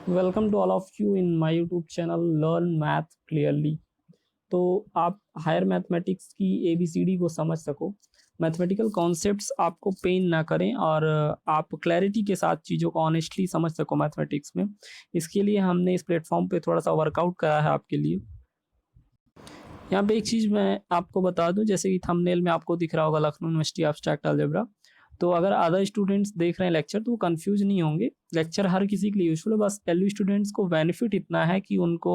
Welcome to all of you in my YouTube channel learn math clearly. तो आप higher mathematics की ABCD को समझ सको, मैथमेटिकल कॉन्सेप्ट्स आपको पेन ना करें और आप क्लैरिटी के साथ चीज़ों को ऑनेस्टली समझ सको मैथमेटिक्स में। इसके लिए हमने इस प्लेटफॉर्म पे थोड़ा सा वर्कआउट करा है आपके लिए। यहाँ पे एक चीज़ मैं आपको बता दूं, जैसे कि थंबनेल में आपको दिख रहा होगा लखनऊ यूनिवर्सिटी एब्स्ट्रैक्ट अलजेब्रा। तो अगर अदर स्टूडेंट्स देख रहे हैं लेक्चर तो वो कंफ्यूज नहीं होंगे। लेक्चर हर किसी के लिए यूजफुल है, बस एलयू स्टूडेंट्स को बेनिफिट इतना है कि उनको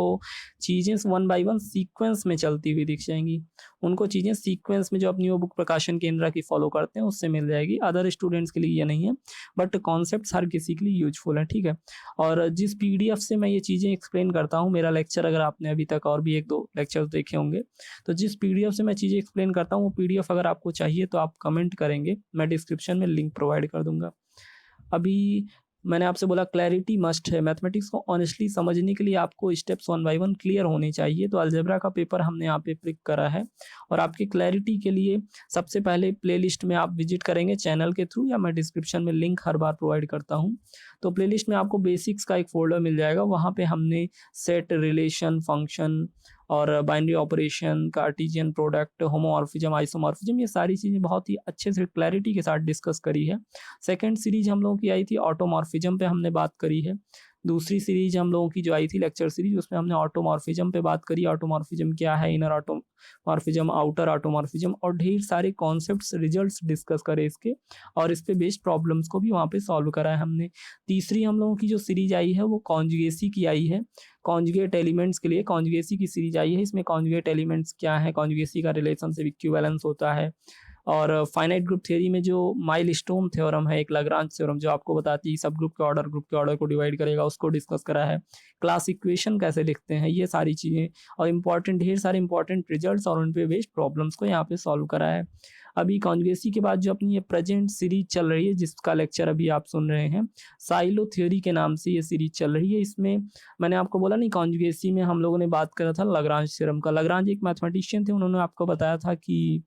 चीज़ें वन बाय वन सीक्वेंस में चलती हुई दिख जाएंगी। उनको चीज़ें सीक्वेंस में जो अपनी वो बुक प्रकाशन केंद्र की फॉलो करते हैं उससे मिल जाएगी। अदर स्टूडेंट्स के लिए ये नहीं है, बट कॉन्सेप्ट हर किसी के लिए यूजफुल है, ठीक है। और जिस पीडीएफ से मैं ये चीज़ें एक्सप्लेन करता हूँ, मेरा लेक्चर अगर आपने अभी तक और भी एक दो लेक्चर देखे होंगे, तो जिस पीडीएफ से मैं चीज़ें एक्सप्लेन करता हूँ वो पीडीएफ अगर आपको चाहिए तो आप कमेंट करेंगे, मैं डिस्क्रिप्शन में लिंक प्रोवाइड कर दूंगा। अभी मैंने आपसे बोला क्लैरिटी मस्ट है। मैथमेटिक्स को ऑनेस्टली समझने के लिए आपको steps one by one clear होने चाहिए। तो अलजेब्रा का पेपर हमने यहाँ पे पिक करा है और आपकी क्लैरिटी के लिए सबसे पहले प्लेलिस्ट में आप विजिट करेंगे चैनल के थ्रू, या मैं डिस्क्रिप्शन में लिंक हर बार प्रोवाइड करता हूँ। तो प्लेलिस्ट में आपको बेसिक्स का एक फोल्डर मिल जाएगा, वहाँ पे हमने सेट, रिलेशन, फंक्शन और binary operation, Cartesian product, homomorphism, isomorphism, ये सारी चीज़ें बहुत ही अच्छे से क्लैरिटी के साथ डिस्कस करी है। सेकंड सीरीज हम लोगों की आई थी ऑटोमॉर्फिज्म पे हमने बात करी है। दूसरी सीरीज हम लोगों की जो आई थी लेक्चर सीरीज, उसमें हमने ऑटोमॉर्फिज्म पे बात करी। ऑटोमॉर्फिज्म क्या है, इनर ऑटोमॉर्फिज्म, आउटर ऑटोमॉर्फिज्म, और ढेर सारे कॉन्सेप्ट्स, रिजल्ट्स डिस्कस करे इसके, और इस पे बेस्ड प्रॉब्लम्स को भी वहाँ पे सॉल्व करा है हमने। तीसरी हम लोगों की जो सीरीज आई है वो कॉन्जुगेसी की आई है। कॉन्जुगेट एलिमेंट्स के लिए कॉन्जुगेसी की सीरीज आई है। इसमें कॉन्जुगेट एलिमेंट्स क्या है, कॉन्जुगेसी का रिलेशनशिप, इक्विवेलेंस होता है। और फाइनाइट ग्रुप थ्योरी में जो माइलस्टोन थ्योरम है, एक लैग्रांज थ्योरम, जो आपको बताती है सब ग्रुप के ऑर्डर को डिवाइड करेगा, उसको डिस्कस करा है। क्लास इक्वेशन कैसे लिखते हैं, ये सारी चीज़ें, और इंपॉर्टेंट ढेर सारे इंपॉर्टेंट रिजल्ट्स और उन पे बेस्ड प्रॉब्लम्स को यहाँ पे सॉल्व करा है। अभी कॉन्जुगेसी के बाद जो अपनी ये प्रेजेंट सीरीज चल रही है, जिसका लेक्चर अभी आप सुन रहे हैं, साइलो थ्योरी के नाम से ये सीरीज चल रही है। इसमें मैंने आपको बोला नहीं, कॉन्जुगेसी में हम लोगों ने बात करा था लैग्रांज थ्योरम का। लैग्रांज एक मैथमेटिशियन थे, उन्होंने आपको बताया था कि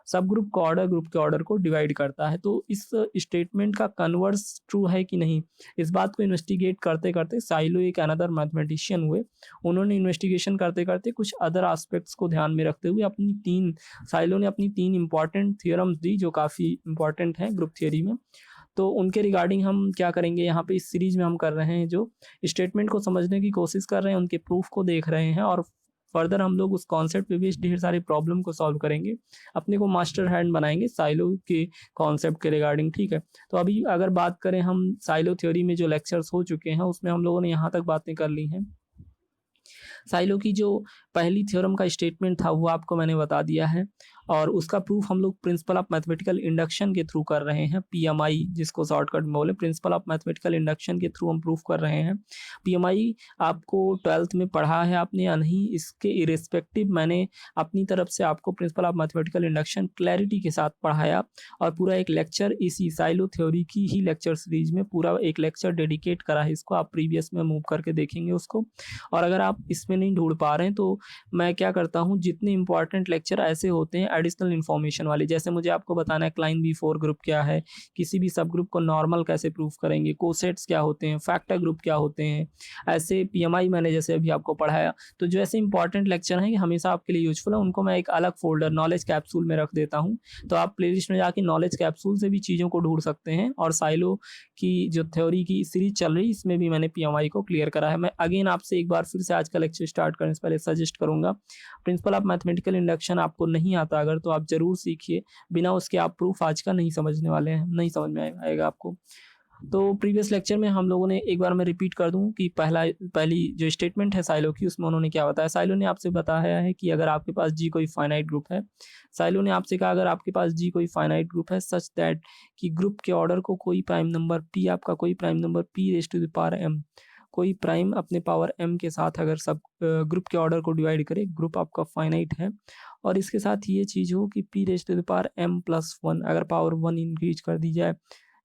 सब ग्रुप के ऑर्डर को डिवाइड करता है। तो इस स्टेटमेंट का कन्वर्स ट्रू है कि नहीं, इस बात को इन्वेस्टिगेट करते करते साइलो एक अनदर मैथमेटिशियन हुए। उन्होंने इन्वेस्टिगेशन करते करते कुछ अदर एस्पेक्ट्स को ध्यान में रखते हुए साइलो ने अपनी तीन इंपॉर्टेंट थियोरम्स दी, जो काफ़ी इंपॉर्टेंट हैं ग्रुप थियोरी में। तो उनके रिगार्डिंग हम क्या करेंगे यहाँ पे इस सीरीज में, हम कर रहे हैं जो स्टेटमेंट को समझने की कोशिश कर रहे हैं, उनके प्रूफ को देख रहे हैं, और फर्दर हम लोग उस कॉन्सेप्ट पे भी ढेर सारे प्रॉब्लम को सॉल्व करेंगे, अपने को मास्टर हैंड बनाएंगे साइलो के कॉन्सेप्ट के रिगार्डिंग, ठीक है। तो अभी अगर बात करें हम साइलो थ्योरी में जो लेक्चर्स हो चुके हैं, उसमें हम लोगों ने यहाँ तक बातें कर ली हैं। साइलो की जो पहली थ्योरम का स्टेटमेंट था वो आपको मैंने बता दिया है, और उसका प्रूफ हम लोग प्रिंसिपल ऑफ मैथमेटिकल इंडक्शन के थ्रू कर रहे हैं। पीएमआई जिसको शॉर्टकट में बोले, प्रिंसिपल ऑफ मैथमेटिकल इंडक्शन के थ्रू हम प्रूफ कर रहे हैं। पीएमआई आपको 12th में पढ़ा है आपने या नहीं, इसके इरेस्पेक्टिव मैंने अपनी तरफ से आपको principle of mathematical induction clarity के साथ पढ़ाया, और पूरा एक लेक्चर इसी साइलो थ्योरी की ही लेक्चर सीरीज में पूरा एक लेक्चर डेडिकेट करा है इसको। आप प्रीवियस में मूव करके देखेंगे उसको। और अगर आप इसमें नहीं ढूंढ पा रहे हैं तो मैं क्या करता हूँ, जितने इंपॉर्टेंट लेक्चर ऐसे होते हैं एडिशनल इन्फॉर्मेशन वाले, जैसे मुझे आपको बताना है क्लाइन बी4 ग्रुप क्या है, किसी भी सब ग्रुप को नॉर्मल कैसे प्रूफ करेंगे, कोसेट्स क्या होते हैं, फैक्टर ग्रुप क्या होते हैं, ऐसे पीएमआई मैंने जैसे अभी आपको पढ़ाया। तो जो ऐसे इंपॉर्टेंट लेक्चर हैं ये हमेशा आपके लिए यूजफुल है, उनको मैं एक अलग फोल्डर नॉलेज कैप्सूल में रख देता हूँ। तो आप प्लेलिस्ट में जाके नॉलेज कैप्सूल से भी चीज़ों को ढूंढ सकते हैं। और साइलो की जो थ्योरी की सीरीज चल रही है, इसमें भी मैंने पीएमआई को क्लियर करा है। मैं अगेन आपसे एक बार फिर से आज का लेक्चर स्टार्ट करने से पहले सजेस्ट करूंगा, प्रिंसिपल ऑफ मैथमेटिकल इंडक्शन आपको नहीं आता अगर, तो आप जरूर सीखिए। बिना उसके आप प्रूफ आज का नहीं समझने वाले हैं, नहीं समझ में आएगा आपको। तो प्रीवियस लेक्चर में हम लोगों ने, एक बार मैं रिपीट कर दूं कि पहली जो स्टेटमेंट है साइलो की, उसमें उन्होंने क्या बताया। साइलो ने आपसे बताया है कि अगर आपके पास जी कोई फाइनाइट ग्रुप है, साइलो ने आपसे कहा अगर आपके पास जी कोई फाइनाइट ग्रुप है सच दैट कि ग्रुप के ऑर्डर को कोई प्राइम नंबर पी, आपका कोई prime number p raise to the power m, कोई प्राइम अपने पावर एम के साथ अगर सब ग्रुप के ऑर्डर को डिवाइड करे, ग्रुप आपका फाइनाइट है, और इसके साथ ये चीज़ हो कि p raise to the power m plus one, अगर पावर वन इंक्रीज कर दी जाए,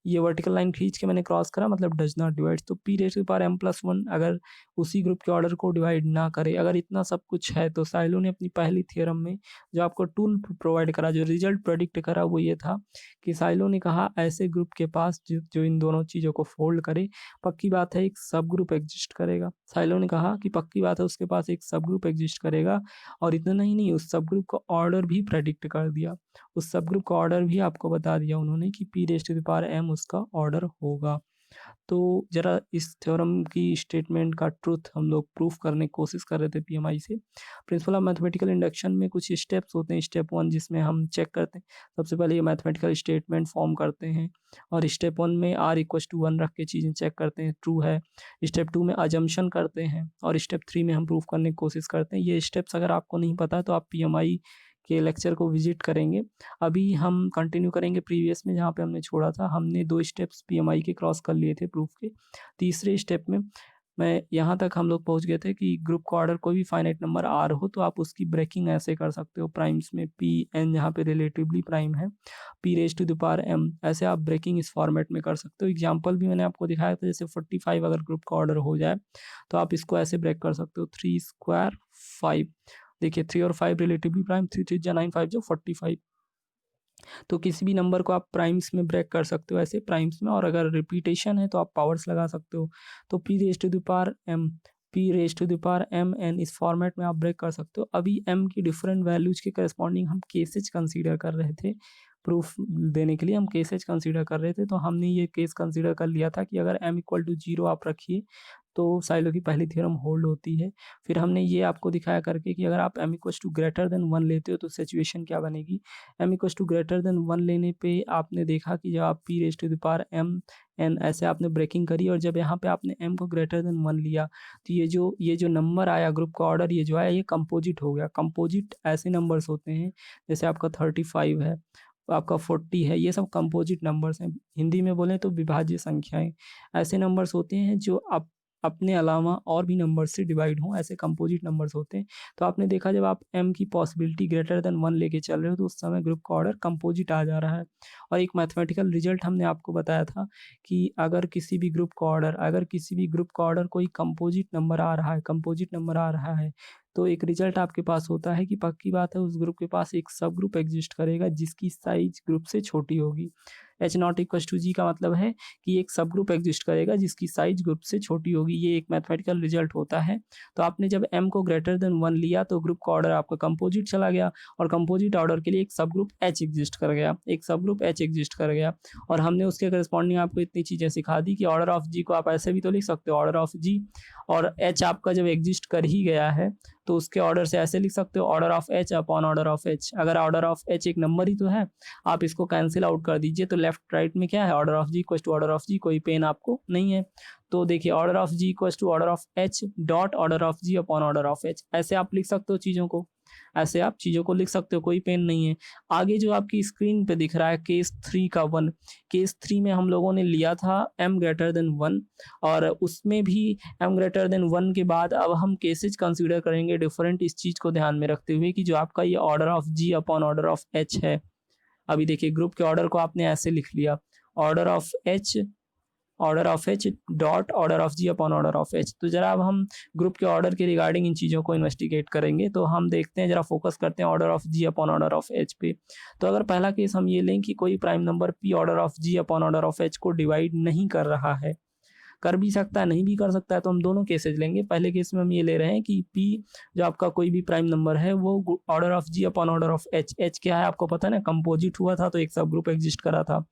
ये वर्टिकल लाइन खींच के मैंने क्रॉस करा, मतलब डज नॉट डिवाइड। तो p raise to the power m plus 1 अगर उसी ग्रुप के ऑर्डर को डिवाइड ना करे, अगर इतना सब कुछ है, तो साइलो ने अपनी पहली थ्योरम में जो आपको टूल प्रोवाइड करा, जो रिजल्ट प्रेडिक्ट करा, वो ये था कि साइलो ने कहा ऐसे ग्रुप के पास जो इन दोनों चीज़ों को फोल्ड करे, पक्की बात है एक सब ग्रुप एग्जिस्ट करेगा। साइलो ने कहा कि पक्की बात है उसके पास एक सब ग्रुप एग्जिस्ट करेगा, और इतना ही नहीं, उस सब ग्रुप का ऑर्डर भी प्रेडिक्ट कर दिया। उस सब ग्रुप का ऑर्डर भी आपको बता दिया उन्होंने कि p raise to the power m उसका ऑर्डर होगा। तो ज़रा इस थ्योरम की स्टेटमेंट का ट्रुथ हम लोग प्रूफ करने की कोशिश कर रहे थे पीएमआई से। प्रिंसिपल ऑफ मैथमेटिकल इंडक्शन में कुछ स्टेप्स होते हैं। स्टेप 1 जिसमें हम चेक करते हैं, सबसे पहले ये मैथमेटिकल स्टेटमेंट फॉर्म करते हैं, और स्टेप 1 में r इक्वल्स टू 1 रख के चीज़ें चेक करते हैं ट्रू है। स्टेप 2 में अजम्पशन करते हैं, और स्टेप 3 में हम प्रूफ करने की कोशिश करते हैं। ये स्टेप्स अगर आपको नहीं पता है तो आप पीएमआई के लेक्चर को विजिट करेंगे। अभी हम कंटिन्यू करेंगे प्रीवियस में जहाँ पे हमने छोड़ा था। हमने 2 स्टेप्स पीएमआई के क्रॉस कर लिए थे प्रूफ के। तीसरे स्टेप में मैं यहाँ तक हम लोग पहुँच गए थे कि ग्रुप का ऑर्डर कोई भी फाइनाइट नंबर आर हो तो आप उसकी ब्रेकिंग ऐसे कर सकते हो, प्राइम्स में पी एन जहाँ पे रिलेटिवली प्राइम है, p raise to the power m, ऐसे आप ब्रेकिंग इस फॉर्मेट में कर सकते हो। एग्जांपल भी मैंने आपको दिखाया था, जैसे 45 अगर ग्रुप का ऑर्डर हो जाए तो आप इसको ऐसे ब्रेक कर सकते हो, 3 स्क्वायर 5। देखिए 3 और 5 रिलेटिवली प्राइम, 3 3 जा 9 5 जो 45। तो किसी भी नंबर को आप प्राइम्स में ब्रेक कर सकते हो ऐसे प्राइम्स में, और अगर रिपीटेशन है तो आप पावर्स लगा सकते हो। तो p raise to the power m, p raise to the power m n इस फॉर्मेट में आप ब्रेक कर सकते हो। अभी m की डिफरेंट वैल्यूज के करस्पॉन्डिंग हम केसेज कंसीडर कर रहे थे, प्रूफ देने के लिए हम केसेज कंसीडर कर रहे थे। तो हमने ये केस कंसीडर कर लिया था कि अगर m इक्वल टू 0 आप रखिए तो साइलो की पहली थ्योरम होल्ड होती है। फिर हमने ये आपको दिखाया करके कि अगर आप m equals to greater than 1 लेते हो तो सिचुएशन क्या बनेगी। m equals to greater than 1 लेने पे आपने देखा कि जब आप p raise to the power m n ऐसे आपने ब्रेकिंग करी, और जब यहाँ पे आपने m को ग्रेटर देन 1 लिया तो ये जो नंबर आया ग्रुप का ऑर्डर, ये जो आया ये कंपोजिट हो गया। कंपोजिट ऐसे नंबर्स होते हैं जैसे आपका 35 है, आपका 40 है, ये सब कंपोजिट नंबर्स हैं। हिंदी में बोलें तो विभाज्य संख्याएं। ऐसे नंबर्स होते हैं जो आप अपने अलावा और भी नंबर से डिवाइड हों, ऐसे कंपोजिट नंबर्स होते हैं। तो आपने देखा जब आप m की पॉसिबिलिटी ग्रेटर देन 1 लेके चल रहे हो तो उस समय ग्रुप का ऑर्डर कंपोजिट आ जा रहा है। और एक मैथमेटिकल रिजल्ट हमने आपको बताया था कि अगर किसी भी ग्रुप का ऑर्डर कोई कंपोजिट नंबर आ रहा है, तो एक रिजल्ट आपके पास होता है कि पक्की बात है उस ग्रुप के पास एक सब ग्रुप एग्जिस्ट करेगा जिसकी साइज ग्रुप से छोटी होगी। एच नॉट इक्वल टू जी का मतलब है कि एक सब ग्रुप एग्जिस्ट करेगा जिसकी साइज ग्रुप से छोटी होगी। ये एक मैथमेटिकल रिजल्ट होता है। तो आपने जब m को ग्रेटर देन 1 लिया तो ग्रुप का ऑर्डर आपका कंपोजिट चला गया, और कंपोजिट ऑर्डर के लिए एक सब ग्रुप h एग्जिस्ट कर गया। और हमने उसके करस्पॉन्डिंग आपको इतनी चीज़ें सिखा दी कि ऑर्डर ऑफ जी को आप ऐसे भी तो लिख सकते हो, ऑर्डर ऑफ जी, और h आपका जब एग्जिस्ट कर ही गया है तो उसके ऑर्डर से ऐसे लिख सकते हो, order of h upon order of h। अगर ऑर्डर ऑफ h एक नंबर ही तो है, आप इसको कैंसिल आउट कर दीजिए तो लेफ्ट राइट में क्या है, order of G equal to order of G, कोई पेन आपको नहीं है। तो देखिए order of G equal to order of h dot order of G upon order of h, ऐसे आप लिख सकते हो चीज़ों को, ऐसे आप चीज़ों को लिख सकते हो, कोई पेन नहीं है। आगे जो आपकी स्क्रीन पे दिख रहा है केस 3 का 1, केस 3 में हम लोगों ने लिया था m ग्रेटर देन 1, और उसमें भी m ग्रेटर देन 1 के बाद अब हम केसेज कंसीडर करेंगे डिफरेंट, इस चीज़ को ध्यान में रखते हुए कि जो आपका ये order of G upon order of h है। अभी देखिए ग्रुप के ऑर्डर को आपने ऐसे लिख लिया, order of h dot order of G upon order of h। तो जरा अब हम ग्रुप के ऑर्डर के रिगार्डिंग इन चीज़ों को इन्वेस्टिगेट करेंगे। तो हम देखते हैं, जरा फोकस करते हैं order of G upon order of h पे। तो अगर पहला केस हम ये लें कि कोई prime number p order of G upon order of h को डिवाइड नहीं कर रहा है, कर भी सकता है नहीं भी कर सकता है, तो हम दोनों केसेज लेंगे। पहले केस में हम ये ले रहे हैं कि p जो आपका कोई भी प्राइम नंबर है वो order of G upon order of h क्या है आपको पता है ना, कंपोजिट हुआ था तो एक सब ग्रुप एग्जिस्ट करा था।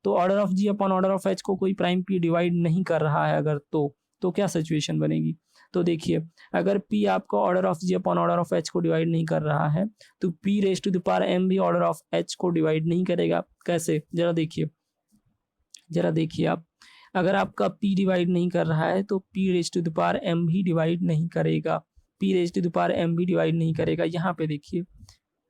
तो order of G upon order of h को कोई प्राइम p डिवाइड नहीं कर रहा है अगर, तो क्या सिचुएशन बनेगी। तो देखिए अगर p आपका order of G upon order of h को डिवाइड नहीं कर रहा है तो p raise to the power m भी ऑर्डर ऑफ h को डिवाइड नहीं करेगा। कैसे, जरा देखिए आप, अगर आपका p डिवाइड नहीं कर रहा है तो p raise to the power m भी डिवाइड नहीं करेगा, p raise to the power m भी डिवाइड नहीं करेगा। यहाँ पे देखिए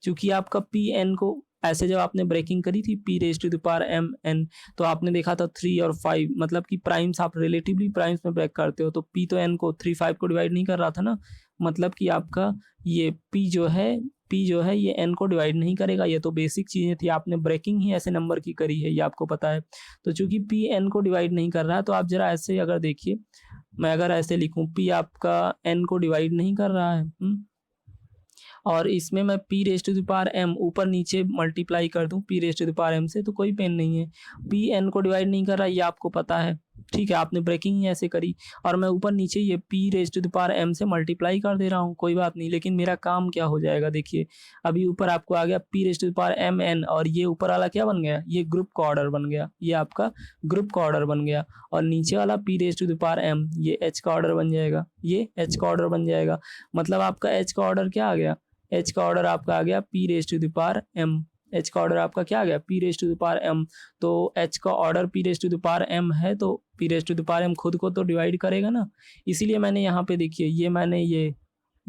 चूंकि आपका p n को ऐसे जब आपने ब्रेकिंग करी थी p raise to the power m n, तो आपने देखा था 3 और 5, मतलब कि प्राइम्स आप रिलेटिवली प्राइम्स में ब्रेक करते हो, तो p तो n को 3 5 को डिवाइड नहीं कर रहा था ना, मतलब कि आपका ये p जो है ये n को डिवाइड नहीं करेगा। ये तो बेसिक चीज़ें थी, आपने ब्रेकिंग ही ऐसे नंबर की करी है, ये आपको पता है। तो चूंकि p n को डिवाइड नहीं कर रहा है, तो आप जरा ऐसे अगर देखिए, मैं अगर ऐसे लिखूं p आपका n को डिवाइड नहीं कर रहा है, और इसमें मैं p raise to the power m ऊपर नीचे मल्टीप्लाई कर दूं p raise to the power m से, तो कोई पेन नहीं है। p n को डिवाइड नहीं कर रहा, ये आपको पता है, ठीक है, आपने ब्रेकिंग ही ऐसे करी, और मैं ऊपर नीचे ये p raise to the power m से मल्टीप्लाई कर दे रहा हूँ, कोई बात नहीं। लेकिन मेरा काम क्या हो जाएगा, देखिए अभी ऊपर आपको आ गया p raise to the power m n, और ये ऊपर वाला क्या बन गया, ये ग्रुप का ऑर्डर बन गया, ये आपका ग्रुप का ऑर्डर बन गया। और नीचे वाला p raise to the power m, ये h का ऑर्डर बन जाएगा, ये h का ऑर्डर बन जाएगा। मतलब आपका h का ऑर्डर क्या आ गया, h का ऑर्डर आपका आ गया p raise to the power m, h का ऑर्डर आपका क्या आ गया, p raise to the power m। तो h का order p raise to the power m है, तो p raise to the power m खुद को तो डिवाइड करेगा ना, इसीलिए मैंने यहाँ पे देखिए ये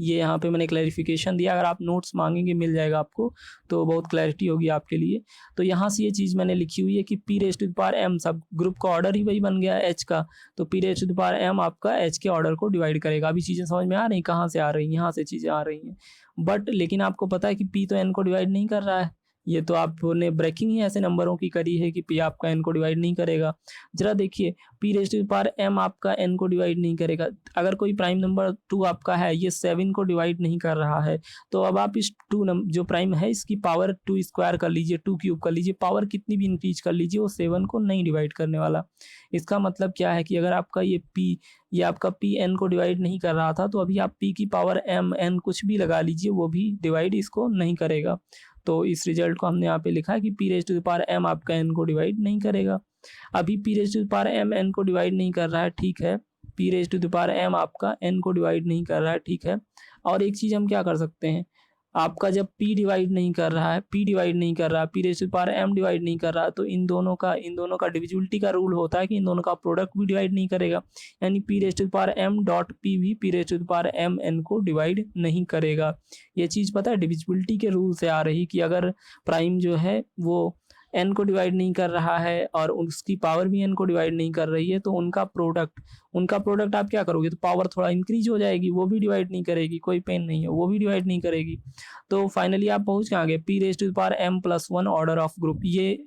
यहाँ पे मैंने क्लैरिफिकेशन दिया। अगर आप नोट्स मांगेंगे मिल जाएगा आपको, तो बहुत क्लैरिटी होगी आपके लिए। तो यहाँ से ये चीज़ मैंने लिखी हुई है कि p raise to the power m, subgroup का ऑर्डर ही वही बन गया h का, तो p raise to the power m आपका h के ऑर्डर को डिवाइड करेगा। अभी चीज़ें समझ में आ रही, कहाँ से आ रही, यहाँ से चीज़ें आ रही हैं। बट लेकिन आपको पता है कि p तो n को डिवाइड नहीं कर रहा है, ये तो आपने ब्रेकिंग ही ऐसे नंबरों की करी है कि p आपका n को डिवाइड नहीं करेगा। जरा देखिए p raise to the power m आपका n को डिवाइड नहीं करेगा। अगर कोई प्राइम नंबर 2 आपका है, ये 7 को डिवाइड नहीं कर रहा है, तो अब आप इस 2 जो प्राइम है इसकी पावर 2 स्क्वायर कर लीजिए, 2 क्यूब कर लीजिए, पावर कितनी भी इंक्रीज कर लीजिए, वो 7 को नहीं डिवाइड करने वाला। इसका मतलब क्या है कि अगर आपका ये आपका p n को डिवाइड नहीं कर रहा था, तो अभी आप p की पावर m n कुछ भी लगा लीजिए, वो भी डिवाइड इसको नहीं करेगा। तो इस रिजल्ट को हमने यहाँ पे लिखा है कि p raise to the power m आपका n को डिवाइड नहीं करेगा। अभी p raise to the power m n को डिवाइड नहीं कर रहा है, ठीक है, p raise to the power m आपका n को डिवाइड नहीं कर रहा है, ठीक है। और एक चीज़ हम क्या कर सकते हैं, आपका जब p डिवाइड नहीं कर रहा है, p डिवाइड नहीं कर रहा है, p raise to the power m divide नहीं कर रहा, तो इन दोनों का डिविजिबिलिटी का रूल होता है कि इन दोनों का प्रोडक्ट भी डिवाइड नहीं करेगा, यानी p raise to the power m dot p भी p raise to the power m n को डिवाइड नहीं करेगा। ये चीज़ पता है डिविजिबिलिटी के रूल से आ रही कि अगर प्राइम जो है वो n को डिवाइड नहीं कर रहा है और उसकी पावर भी n को डिवाइड नहीं कर रही है, तो उनका प्रोडक्ट आप क्या करोगे, तो पावर थोड़ा इंक्रीज हो जाएगी, वो भी डिवाइड नहीं करेगी, कोई पेन नहीं है, वो भी डिवाइड नहीं करेगी। तो फाइनली आप पहुंच कहाँ गए, p raise to the power m plus 1 order of group. ये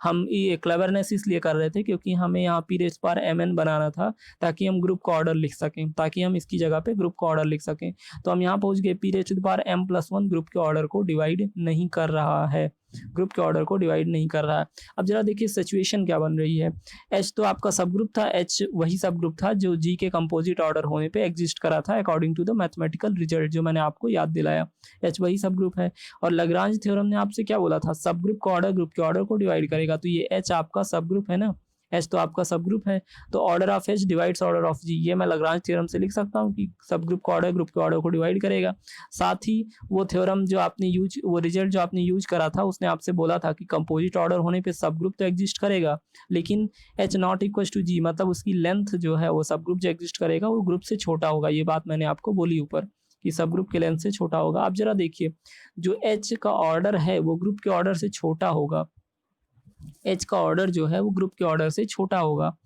हम ये क्लेवरनेस इसलिए कर रहे थे क्योंकि हमें यहाँ p रेज पावर mn बनाना था, ताकि हम ग्रुप का ऑर्डर लिख सकें, ताकि हम इसकी जगह पे ग्रुप का ऑर्डर लिख सकें। तो हम यहाँ पहुँच गए, p raise to the power m plus 1 group के ऑर्डर को डिवाइड नहीं कर रहा है, ग्रुप के ऑर्डर को डिवाइड नहीं कर रहा है। अब जरा देखिए सिचुएशन क्या बन रही है, H तो आपका सब ग्रुप था, H वही सब ग्रुप था जो G के कंपोजिट ऑर्डर होने पे एग्जिस्ट करा था according to the mathematical result, जो मैंने आपको याद दिलाया। H वही सब ग्रुप है, और लैग्रांज थ्योरम ने आपसे क्या बोला था, सब ग्रुप का ऑर्डर ग्रुप के ऑर्डर को डिवाइड करेगा। तो ये H आपका सब ग्रुप है ना, H तो आपका सब ग्रुप है, तो order of H divides order of G, ये मैं लैग्रांज थ्योरम से लिख सकता हूँ कि सब ग्रुप का ऑर्डर ग्रुप के ऑर्डर को डिवाइड करेगा। साथ ही वो थ्योरम जो आपने वो रिजल्ट जो आपने यूज करा था, उसने आपसे बोला था कि कंपोजिट ऑर्डर होने पे सब ग्रुप तो एग्जिस्ट करेगा, लेकिन H not equal to G, मतलब उसकी लेंथ जो है वो सब ग्रुप जो एग्जिस्ट करेगा वो ग्रुप से छोटा होगा। ये बात मैंने आपको बोली ऊपर कि सब ग्रुप के लेंथ से छोटा होगा। आप जरा देखिए जो H का ऑर्डर है वो ग्रुप के ऑर्डर से छोटा होगा, H का ऑर्डर जो है वो ग्रुप के ऑर्डर से छोटा होगा।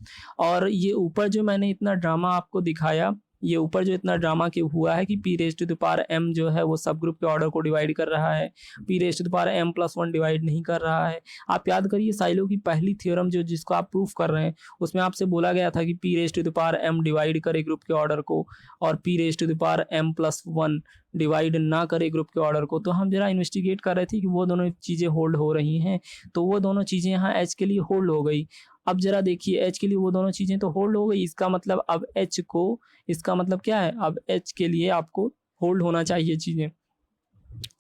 और ये ऊपर जो मैंने इतना ड्रामा आपको दिखाया, ये ऊपर जो इतना ड्रामा के हुआ है कि p raise to the power m जो है वो सब ग्रुप के ऑर्डर को डिवाइड कर रहा है, p raise to the power m plus 1 divide नहीं कर रहा है। आप याद करिए साइलो की पहली थ्योरम जो जिसको आप प्रूफ कर रहे हैं, उसमें आपसे बोला गया था कि p raise to the power m divide करे ग्रुप के ऑर्डर को, और p raise to the power m plus 1 divide ना करे ग्रुप के ऑर्डर को। तो हम जरा इन्वेस्टिगेट कर रहे थे कि वो दोनों चीज़ें होल्ड हो रही हैं, तो वो दोनों चीज़ें यहाँ H के लिए होल्ड हो गई। अब जरा देखिए H के लिए वो दोनों चीज़ें तो होल्ड हो गई, इसका मतलब अब H को, इसका मतलब क्या है, अब H के लिए आपको होल्ड होना चाहिए चीज़ें,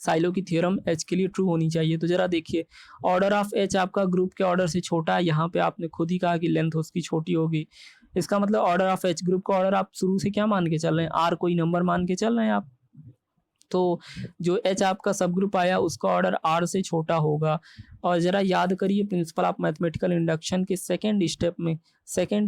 साइलो की थ्योरम H के लिए ट्रू होनी चाहिए। तो जरा देखिए ऑर्डर ऑफ H आपका ग्रुप के ऑर्डर से छोटा है, यहाँ पे आपने खुद ही कहा कि लेंथ उसकी छोटी होगी, इसका मतलब ऑर्डर ऑफ H, ग्रुप का ऑर्डर आप शुरू से क्या मान के चल रहे हैं, R कोई नंबर मान के चल रहे हैं आप, तो जो H आपका सब ग्रुप आया उसका ऑर्डर R से छोटा होगा। और ज़रा याद करिए प्रिंसिपल ऑफ मैथमेटिकल इंडक्शन के सेकेंड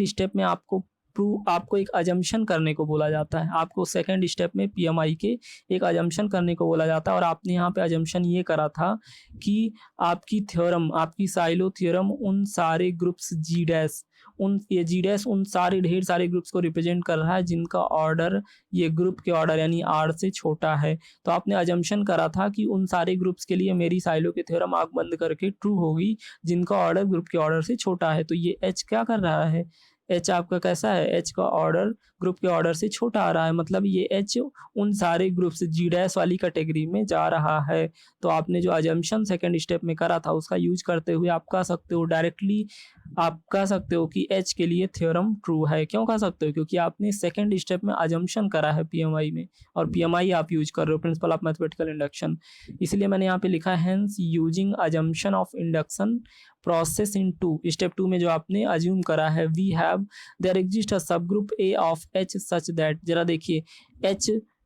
स्टेप में आपको प्रूव, आपको एक अजम्पशन करने को बोला जाता है। आपको सेकंड स्टेप में पीएमआई के एक अजम्पशन करने को बोला जाता है, और आपने यहाँ पे अजम्पशन ये करा था कि आपकी थ्योरम, आपकी साइलो थ्योरम उन सारे ग्रुप्स जी डैश, उन ये जी डैश उन सारे ढेर सारे ग्रुप्स को रिप्रेजेंट कर रहा है जिनका ऑर्डर, ये ग्रुप के ऑर्डर यानी आर से छोटा है। तो आपने अजम्पशन करा था कि उन सारे ग्रुप्स के लिए मेरी साइलो की थ्योरम आंख बंद करके ट्रू होगी जिनका ऑर्डर ग्रुप के ऑर्डर से छोटा है। तो ये एच क्या कर रहा है, एच आपका कैसा है, एच का ऑर्डर ग्रुप के ऑर्डर से छोटा आ रहा है, मतलब ये एच उन सारे ग्रुप्स जी डैश वाली कैटेगरी में जा रहा है। तो आपने जो अजम्पशन सेकंड स्टेप में करा था उसका यूज करते हुए आप कह सकते हो डायरेक्टली, आप कह सकते हो कि एच के लिए थ्योरम ट्रू है। क्यों कह सकते हो, क्योंकि आपने सेकंड स्टेप में अजम्पशन करा है पीएमआई में, और पीएमआई आप यूज कर रहे हो, प्रिंसिपल ऑफ मैथमेटिकल इंडक्शन। इसलिए मैंने यहाँ पे लिखा है hence using assumption of induction process in two, step 2 में जो आपने अज्यूम करा है, we have there exist a subgroup A of H such that, जरा देखिए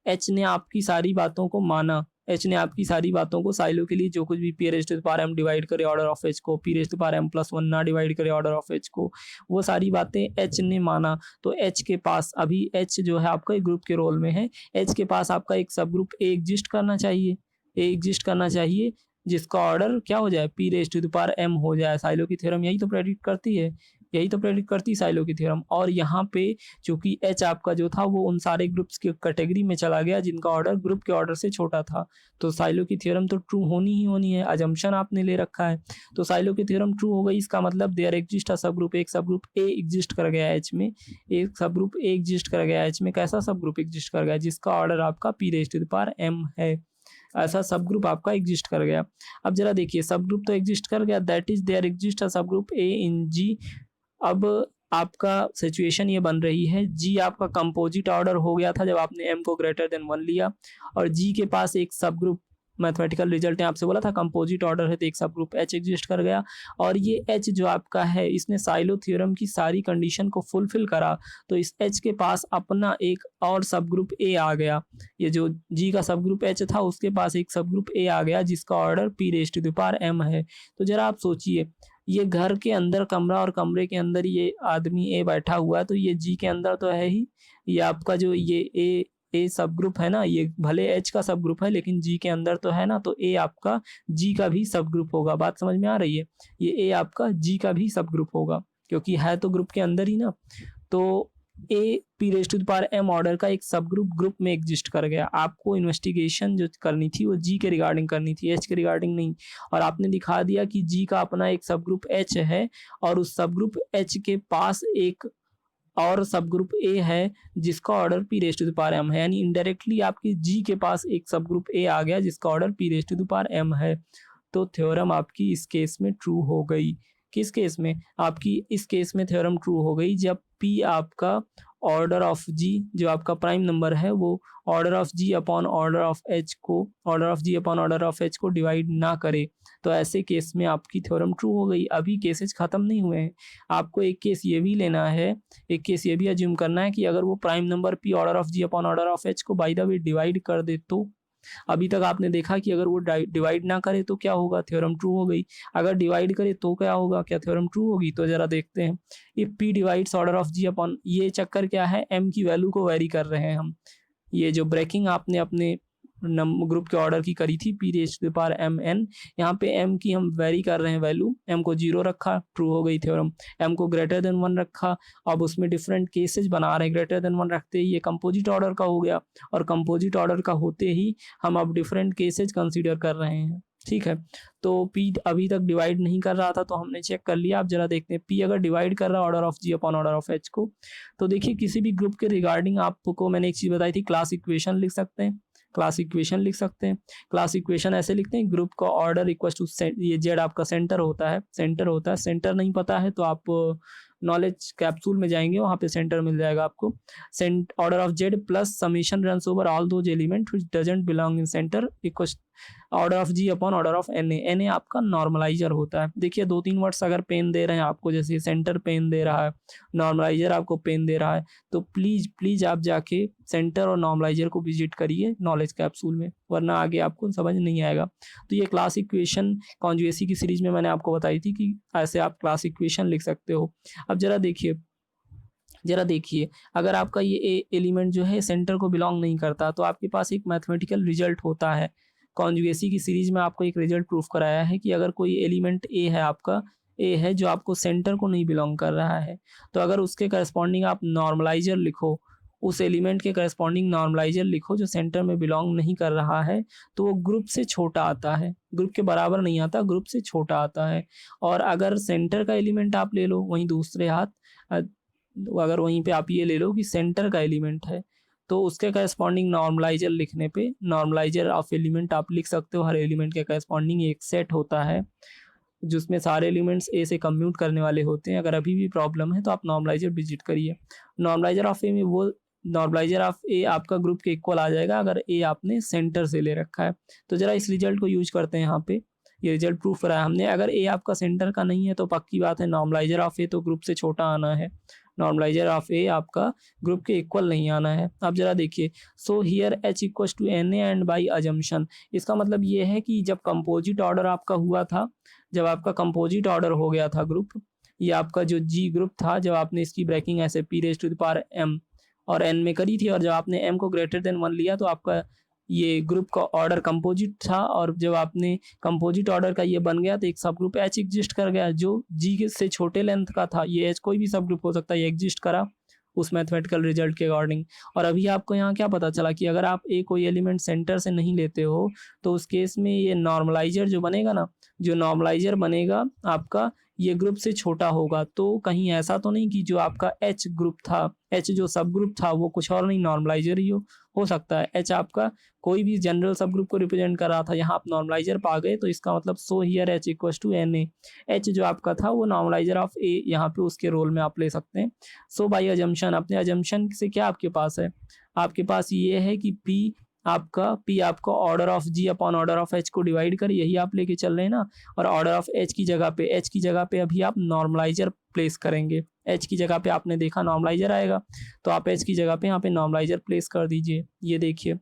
एच ने आपकी सारी बातों को माना, एच ने आपकी सारी बातों को, साइलो के लिए जो कुछ भी p raised to the power m divide करे ऑर्डर ऑफ एच को, p raised to the power m+1 ना डिवाइड करे ऑर्डर ऑफ एच को, वो सारी बातें एच ने माना। तो एच के पास अभी, एच जो है आपका एक ग्रुप के रोल में है, एच के पास आपका एक सब ग्रुप ए एग्जिस्ट करना चाहिए, ए एग्जिस्ट करना चाहिए जिसका ऑर्डर क्या हो जाए, p raised to the power m हो जाए। साइलो की थ्योरम यही तो प्रेडिक्ट करती है, यही तो प्रेडिक्ट करती है साइलो की थ्योरम। और यहाँ पे चूंकि एच आपका जो था वो उन सारे ग्रुप्स की कैटेगरी में चला गया जिनका ऑर्डर ग्रुप के ऑर्डर से छोटा था, तो साइलो की थ्योरम तो ट्रू होनी ही होनी है, अजम्पशन आपने ले रखा है। तो साइलो की थ्योरम ट्रू हो गई, इसका मतलब देयर एग्जिस्ट अ सब ग्रुप, एक सब ग्रुप ए एग्जिस्ट कर गया एच में, एक सब ग्रुप ए एग्जिस्ट कर गया एच में। कैसा सब ग्रुप एग्जिस्ट कर गया, जिसका ऑर्डर आपका p raised to the power m है, ऐसा सब ग्रुप आपका एग्जिस्ट कर गया। अब जरा देखिए, सब ग्रुप तो एग्जिस्ट कर गया, that is there exist a subgroup ए इन जी। अब आपका सिचुएशन ये बन रही है, जी आपका कंपोजिट ऑर्डर हो गया था जब आपने m को ग्रेटर देन 1 लिया, और जी के पास एक सब ग्रुप, मैथमेटिकल रिजल्ट ने आपसे बोला था कंपोजिट ऑर्डर है तो एक सब ग्रुप एच एग्जिस्ट कर गया, और ये एच जो आपका है इसने साइलो थ्योरम की सारी कंडीशन को फुलफिल करा, तो इस एच के पास अपना एक और सब ग्रुप ए आ गया। ये जो जी का सब ग्रुप एच था उसके पास एक सब ग्रुप ए आ गया जिसका order p raised to the power m है। तो जरा आप सोचिए, ये घर के अंदर कमरा और कमरे के अंदर ये आदमी ए बैठा हुआ है, तो ये जी के अंदर तो है ही, ये आपका जो ये ए सब ग्रुप है ना, ये भले एच का सब ग्रुप है लेकिन जी के अंदर तो है ना, तो ए आपका जी का भी सब ग्रुप होगा। बात समझ में आ रही है, ये ए आपका जी का भी सब ग्रुप होगा क्योंकि है तो ग्रुप के अंदर ही ना। तो A p raised to the power m order का एक सब ग्रुप में एग्जिस्ट कर गया। आपको इन्वेस्टिगेशन जो करनी थी वो जी के रिगार्डिंग करनी थी, एच के रिगार्डिंग नहीं, और आपने दिखा दिया कि जी का अपना एक सब ग्रुप एच है और उस सब ग्रुप एच के पास एक और सब ग्रुप ए है जिसका order p raised to the power m है, यानी इनडायरेक्टली आपकी जी के पास एक सब ग्रुप ए आ गया जिसका order p raised to the power m है। तो थ्योरम आपकी इस केस में ट्रू हो गई। किस केस में, आपकी इस केस में थ्योरम ट्रू हो गई जब p आपका ऑर्डर ऑफ जी, जो आपका प्राइम नंबर है वो order of G upon order of H को, order of G upon order of H को डिवाइड ना करे, तो ऐसे केस में आपकी थ्योरम ट्रू हो गई। अभी केसेस खत्म नहीं हुए हैं, आपको एक केस ये भी लेना है, एक केस ये भी अज्यूम करना है कि अगर वो prime number p order of G upon order of H को बाय द वे डिवाइड कर दे तो। अभी तक आपने देखा कि अगर वो डिवाइड ना करे तो क्या होगा, थ्योरम ट्रू हो गई। अगर डिवाइड करे तो क्या होगा, क्या थ्योरम ट्रू होगी। तो जरा देखते हैं, if p divides order of g upon, ये चक्कर क्या है, m की वैल्यू को वेरी कर रहे हैं हम, ये जो ब्रेकिंग आपने अपने ग्रुप के ऑर्डर की करी थी p raised to the power m n, यहाँ पे m की हम वेरी कर रहे हैं वैल्यू, m को 0 रखा, ट्रू हो गई थ्योरम। m को ग्रेटर देन 1 रखा, अब उसमें डिफरेंट केसेस बना रहे हैं, ग्रेटर देन 1 रखते ही ये कंपोजिट ऑर्डर का हो गया, और कंपोजिट ऑर्डर का होते ही हम अब डिफरेंट केसेस कंसीडर कर रहे हैं। ठीक है, तो p अभी तक डिवाइड नहीं कर रहा था तो हमने चेक कर लिया। अब जरा देखते हैं p अगर डिवाइड कर रहा है order of g upon order of h को, तो देखिए किसी भी ग्रुप के रिगार्डिंग आपको मैंने एक चीज़ बताई थी, क्लास इक्वेशन लिख सकते हैं, क्लास इक्वेशन लिख सकते हैं। क्लास इक्वेशन ऐसे लिखते हैं, ग्रुप का ऑर्डर इक्वल टू, ये जेड आपका सेंटर होता है, सेंटर नहीं पता है तो आप नॉलेज कैप्सूल में जाएंगे, वहाँ पे सेंटर मिल जाएगा आपको। Order of Z plus summation runs over all those element which doesn't belong in centre equal order of G upon order of N A आपका नॉर्मलाइजर होता है। देखिए 2-3 वर्ड्स अगर पेन दे रहे हैं आपको, जैसे सेंटर पेन दे रहा है, नॉर्मलाइजर आपको पेन दे रहा है, तो प्लीज़ आप जाके सेंटर और नॉर्मलाइजर को विजिट करिए नॉलेज कैप्सूल में, वरना आगे आपको समझ नहीं आएगा। तो ये क्लास इक्वेशन कॉन्जुगेसी की सीरीज में मैंने आपको बताई थी कि ऐसे आप क्लास इक्वेशन लिख सकते हो। अब जरा देखिए, ज़रा देखिए, अगर आपका ये एलिमेंट जो है सेंटर को बिलॉन्ग नहीं करता, तो आपके पास एक मैथमेटिकल रिजल्ट होता है। कॉन्जुगेसी की सीरीज़ में आपको एक रिजल्ट प्रूफ कराया है कि अगर कोई एलिमेंट ए है जो आपको सेंटर को नहीं बिलॉन्ग कर रहा है, तो अगर उसके करस्पॉन्डिंग आप नॉर्मलाइज़र लिखो, उस एलिमेंट के करस्पॉन्डिंग नॉर्मलाइज़र लिखो जो सेंटर में बिलॉन्ग नहीं कर रहा है, तो वो ग्रुप से छोटा आता है। ग्रुप के बराबर नहीं आता, ग्रुप से छोटा आता है। और अगर सेंटर का एलिमेंट आप ले लो, वहीं दूसरे हाथ अ, अगर वहीं पे आप ये ले लो कि सेंटर का एलिमेंट है, तो उसके करस्पॉन्डिंग नॉर्मलाइज़र लिखने पे नॉर्मलाइज़र ऑफ एलिमेंट आप लिख सकते हो। हर एलिमेंट के करस्पॉन्डिंग एक सेट होता है, जिसमें सारे एलिमेंट्स ए से कम्यूट करने वाले होते हैं। अगर अभी भी प्रॉब्लम है तो आप नॉर्मलाइज़र विज़िट करिए। नॉर्मलाइज़र ऑफ ए में वो नॉर्मलाइज़र ऑफ ए आपका ग्रुप के इक्वल आ जाएगा अगर ए आपने सेंटर से ले रखा है। तो ज़रा इस रिजल्ट को यूज़ करते हैं यहाँ पे। ये रिजल्ट प्रूफ कराया हमने। अगर ए आपका सेंटर का नहीं है तो पक्की बात है नॉर्मलाइज़र ऑफ ए तो ग्रुप से छोटा आना है। नॉर्मलाइज़र ऑफ ए आपका ग्रुप के इक्वल नहीं आना है। अब ज़रा देखिए, so here H equals to N A and by assumption. इसका मतलब ये है कि जब कंपोजिट ऑर्डर आपका हुआ था, जब आपका कंपोजिट ऑर्डर हो गया था ग्रुप, ये आपका जो जी ग्रुप था, जब आपने इसकी ब्रेकिंग ऐसे p raise to the power m और एन में करी थी, और जब आपने एम को ग्रेटर देन 1 लिया तो आपका ये ग्रुप का ऑर्डर कंपोजिट था, और जब आपने कंपोजिट ऑर्डर का ये बन गया तो एक सब ग्रुप एच एग्जिस्ट कर गया जो जी के से छोटे लेंथ का था। ये एच कोई भी सब ग्रुप हो सकता है, ये एग्जिस्ट करा उस मैथमेटिकल रिजल्ट के अकॉर्डिंग। और अभी आपको यहाँ क्या पता चला कि अगर आप ए कोई एलिमेंट सेंटर से नहीं लेते हो, तो उस केस में ये नॉर्मलाइज़र जो बनेगा ना, जो नॉर्मलाइज़र बनेगा आपका, ये ग्रुप से छोटा होगा। तो कहीं ऐसा तो नहीं कि जो आपका एच ग्रुप था, एच जो सब ग्रुप था, वो कुछ और नहीं नॉर्मलाइज़र ही हो सकता है। एच आपका कोई भी जनरल सब ग्रुप को रिप्रेजेंट कर रहा था, यहाँ आप नॉर्मलाइज़र पा गए, तो इसका मतलब so here H equals to N A. H जो आपका था वो नॉर्मलाइज़र ऑफ ए यहाँ पे उसके रोल में आप ले सकते हैं। सो बाय अजम्पशन, अपने अजम्पशन से क्या आपके पास है, आपके पास ये है कि पी आपका order of G upon order of H को डिवाइड कर, यही आप लेके चल रहे हैं ना। और ऑर्डर ऑफ एच की जगह पे अभी आप नॉर्मलाइज़र प्लेस करेंगे। एच की जगह पे आपने देखा नॉर्मलाइज़र आएगा, तो आप एच की जगह पे यहाँ पे नॉर्मलाइज़र प्लेस कर दीजिए। ये देखिए,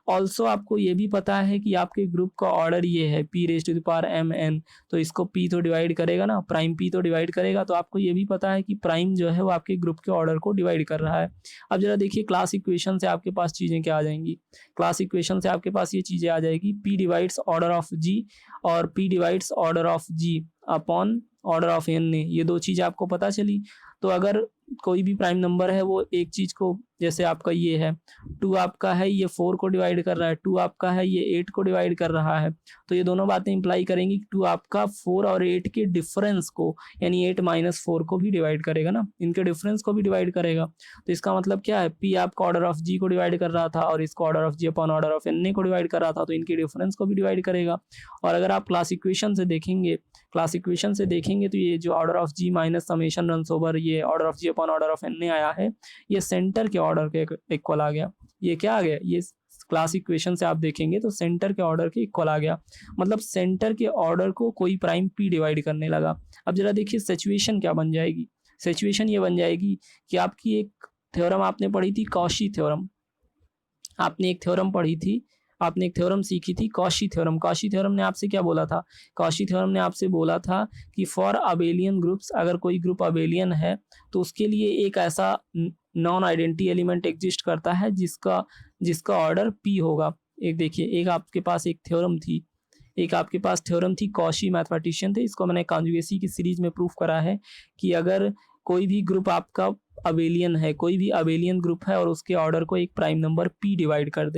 ऑल्सो आपको ये भी पता है कि आपके ग्रुप का ऑर्डर ये है p raise to the power m n, तो इसको पी तो डिवाइड करेगा ना, प्राइम पी तो डिवाइड करेगा। तो आपको ये भी पता है कि प्राइम जो है वो आपके ग्रुप के ऑर्डर को डिवाइड कर रहा है। अब जरा देखिए, क्लास इक्वेशन से आपके पास चीज़ें क्या आ जाएंगी। क्लास इक्वेशन से आपके पास ये चीज़ें आ जाएगी, p divides order of G और p divides order of G upon order of N ने, ये दो चीज़ आपको पता चली। तो अगर कोई भी प्राइम नंबर है वो एक चीज़ को, जैसे आपका ये है 2 आपका है, ये 4 को डिवाइड कर रहा है, 2 आपका है, ये 8 को डिवाइड कर रहा है, तो ये दोनों बातें इंप्लाई करेंगी कि 2 आपका 4 और 8 के डिफरेंस को, यानी 8 माइनस 4 को भी डिवाइड करेगा ना, इनके डिफरेंस को भी डिवाइड करेगा। तो इसका मतलब क्या है, पी आपका ऑर्डर ऑफ जी को डिवाइड कर रहा था और इसको order of G upon order of N को डिवाइड कर रहा था, तो इनके डिफरेंस को भी डिवाइड करेगा। और अगर आप क्लास इक्वेशन से देखेंगे तो ये जो order of G minus summation runs over ये order of G upon order of N आया है, ये सेंटर के ऑर्डर के इक्वल आ गया। ये क्या आ गया, ये क्लास इक्वेशन से आप देखेंगे तो सेंटर के ऑर्डर के इक्वल आ गया, मतलब सेंटर के ऑर्डर को कोई प्राइम पी डिवाइड करने लगा। अब जरा देखिए सिचुएशन क्या बन जाएगी। सिचुएशन ये बन जाएगी कि आपकी एक थ्योरम आपने पढ़ी थी, कॉशी थ्योरम। आपने एक थ्योरम पढ़ी थी, आपने एक थ्योरम सीखी थी, कॉशी थ्योरम। कॉशी थ्योरम ने आपसे क्या बोला था, कॉशी थ्योरम ने आपसे बोला था कि फॉर अबेलियन ग्रुप्स, अगर कोई ग्रुप अबेलियन है तो उसके लिए एक ऐसा नॉन आइडेंटिटी एलिमेंट एग्जिस्ट करता है जिसका ऑर्डर पी होगा। एक देखिए, एक आपके पास थ्योरम थी, कॉशी मैथमेटिशियन थे, इसको मैंने कॉन्जुगेसी की सीरीज में प्रूफ करा है कि अगर कोई भी ग्रुप आपका अबेलियन है, कोई भी अबेलियन ग्रुप है और उसके ऑर्डर को एक प्राइम नंबर p डिवाइड कर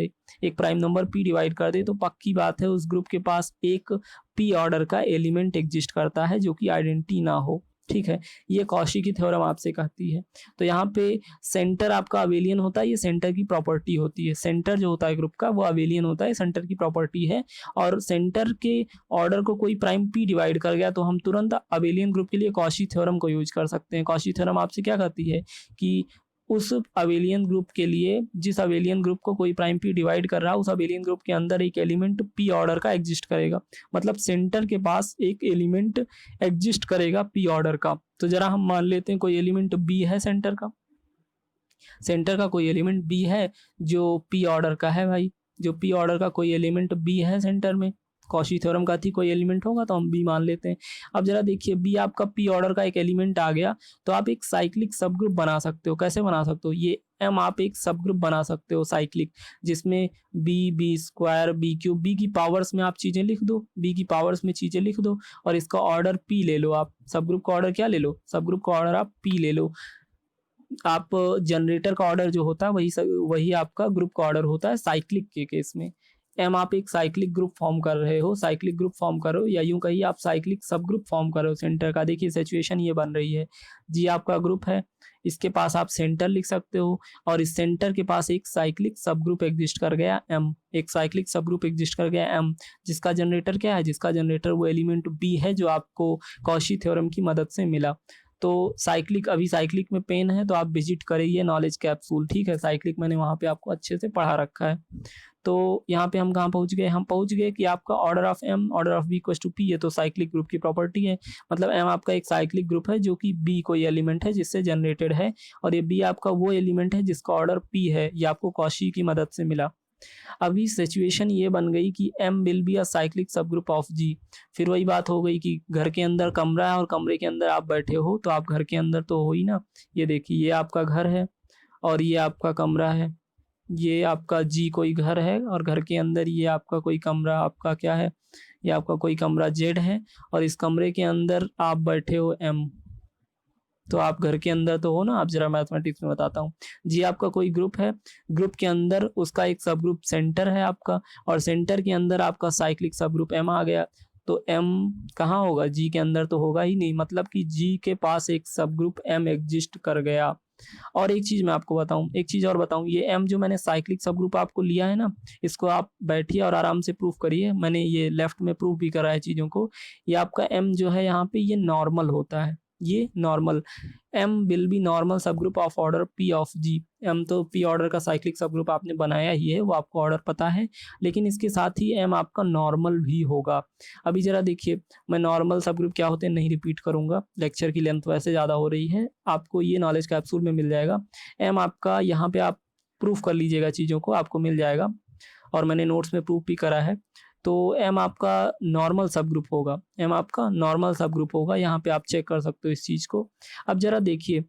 दे, तो पक्की बात है उस ग्रुप के पास एक p ऑर्डर का एलिमेंट एग्जिस्ट करता है जो कि आइडेंटिटी ना हो। ठीक है, ये कॉशी की थ्योरम आपसे कहती है। तो यहाँ पे सेंटर आपका अबेलियन होता है, ये सेंटर की प्रॉपर्टी होती है। सेंटर जो होता है ग्रुप का वो अबेलियन होता है, सेंटर की प्रॉपर्टी है। और सेंटर के ऑर्डर को कोई प्राइम पी डिवाइड कर गया तो हम तुरंत अबेलियन ग्रुप के लिए कॉशी थ्योरम को यूज कर सकते हैं। कॉशी थ्योरम आपसे क्या कहती है कि उस अबेलियन ग्रुप के लिए, जिस अबेलियन ग्रुप को कोई प्राइम पी डिवाइड कर रहा है, उस अबेलियन ग्रुप के अंदर एक एलिमेंट पी ऑर्डर का एग्जिस्ट करेगा, मतलब सेंटर के पास एक एलिमेंट एग्जिस्ट करेगा पी ऑर्डर का। तो जरा हम मान लेते हैं कोई एलिमेंट बी है सेंटर का कोई एलिमेंट बी है जो पी ऑर्डर का है भाई, जो पी ऑर्डर का कोई एलिमेंट बी है सेंटर में। कॉशी थ्योरम का थी कोई एलिमेंट होगा तो हम बी मान लेते हैं। अब जरा देखिए बी आपका पी ऑर्डर का एक एलिमेंट आ गया, तो आप एक साइक्लिक सब ग्रुप बना सकते हो। कैसे बना सकते हो? ये एम आप एक सब ग्रुप बना सकते हो साइक्लिक, जिसमें b square b cube, b की पावर्स में आप चीजें लिख दो, बी की पावर्स में चीजें लिख दो और इसका ऑर्डर पी ले लो। आप सब ग्रुप का ऑर्डर क्या ले लो? सब ग्रुप का ऑर्डर आप पी ले लो। आप जनरेटर का ऑर्डर जो होता है वही आपका ग्रुप का ऑर्डर होता है साइक्लिक के केस में। एम आप एक साइक्लिक ग्रुप फॉर्म कर रहे हो, साइक्लिक ग्रुप फॉर्म करो, या यूं कहिए आप साइक्लिक सब ग्रुप फॉर्म करो सेंटर का। देखिए सिचुएशन ये बन रही है, जी आपका ग्रुप है, इसके पास आप सेंटर लिख सकते हो और इस सेंटर के पास एक साइक्लिक सब ग्रुप एग्जिस्ट कर गया एम, एक साइक्लिक सब ग्रुप एग्जिस्ट कर गया एम, जिसका जनरेटर क्या है? जिसका जनरेटर वो एलिमेंट बी है जो आपको कॉशी थ्योरम की मदद से मिला। तो साइक्लिक, अभी साइक्लिक में पेन है तो आप विजिट करिए नॉलेज कैप्सूल, ठीक है? साइक्लिक मैंने वहाँ पे आपको अच्छे से पढ़ा रखा है। तो यहाँ पे हम कहाँ पहुँच गए? हम पहुँच गए कि आपका order of M order of b equals to p, ये तो साइक्लिक ग्रुप की प्रॉपर्टी है। मतलब एम आपका एक साइक्लिक ग्रुप है जो कि बी कोई एलिमेंट है जिससे जनरेटेड है, और ये बी आपका वो एलिमेंट है जिसका ऑर्डर पी है, ये आपको कॉशी की मदद से मिला। अभी सिचुएशन ये बन गई कि m will be a cyclic subgroup of g। फिर वही बात हो गई कि घर के अंदर कमरा है और कमरे के अंदर आप बैठे हो, तो आप घर के अंदर तो हो ही ना। ये देखिए ये आपका घर है और ये आपका कमरा है, ये आपका g कोई घर है और घर के अंदर ये आपका कोई कमरा, आपका क्या है? ये आपका कोई कमरा z है और इस कमरे के अंदर आप बैठे हो m। तो आप घर के अंदर तो हो ना। आप जरा मैथमेटिक्स में बताता हूँ, जी आपका कोई ग्रुप है, ग्रुप के अंदर उसका एक सब ग्रुप सेंटर है आपका, और सेंटर के अंदर आपका साइक्लिक सब ग्रुप एम आ गया। तो एम कहाँ होगा? जी के अंदर तो होगा ही नहीं, मतलब कि जी के पास एक सब ग्रुप एम एग्जिस्ट कर गया। और एक चीज मैं आपको बताऊं, एक चीज और बताऊं, ये एम जो मैंने साइक्लिक सब ग्रुप आपको लिया है ना, इसको आप बैठिए और आराम से प्रूफ करिए। मैंने ये लेफ्ट में प्रूफ भी करा है चीजों को। ये आपका एम जो है यहाँ पे ये नॉर्मल होता है, ये normal m will be normal subgroup of order p of g। m तो p ऑर्डर का साइक्लिक सब ग्रुप आपने बनाया ही है, वो आपको ऑर्डर पता है, लेकिन इसके साथ ही m आपका नॉर्मल भी होगा। अभी जरा देखिए, मैं नॉर्मल सब ग्रुप क्या होते हैं नहीं रिपीट करूंगा, लेक्चर की लेंथ वैसे ज़्यादा हो रही है, आपको ये नॉलेज कैप्सूल में मिल जाएगा। m आपका यहाँ पे आप प्रूफ कर लीजिएगा चीज़ों को, आपको मिल जाएगा, और मैंने नोट्स में प्रूफ भी करा है। तो m आपका नॉर्मल सब ग्रुप होगा, m आपका नॉर्मल सब ग्रुप होगा, यहाँ पे आप चेक कर सकते हो इस चीज़ को। अब जरा देखिए,